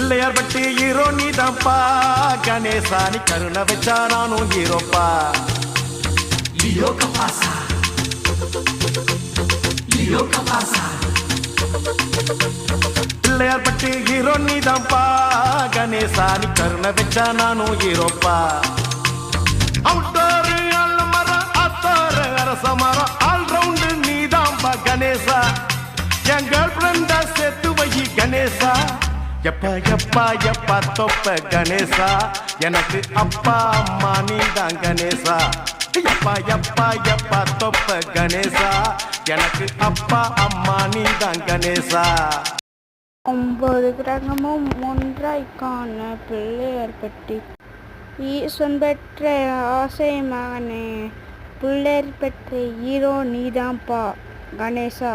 பிள்ளையார் பட்டி ஹீரோ நீதான்ப்பா கணேசா நீ கருணை வச்சா நானும் ஹீரோப்பா Lio que pasa Lio que pasa Pillaiyar பட்டி ஹீரோ நீதான்ப்பா கணேசா நீ கருணை வச்சா நானும் ஹீரோப்பா அவுட்டோரு அல்ல மரம் அத்தோரு அரச மரம் ஆல் ரவுண்டு நீதான்பா கணேசா என் கேர்ள் ஃப்ரெண்டா சேர்த்து வை கணேசா எப்பா எப்பா எப்பா தொப்ப கணேசா எனக்கு அப்பா அம்மா நீதான் கணேசா எப்பா எப்பா எப்பா தொப்ப கணேசா எனக்கு அப்பா அம்மா நீதான் கணேசா 9 கிரகமும் ஒன்றாய் காண பிள்ளையார் பட்டி ஈசன் பெற்ற ஆசை மகனே பிள்ளையார் பெற்ற ஹீரோ நீதான்ப்பா கணேசா.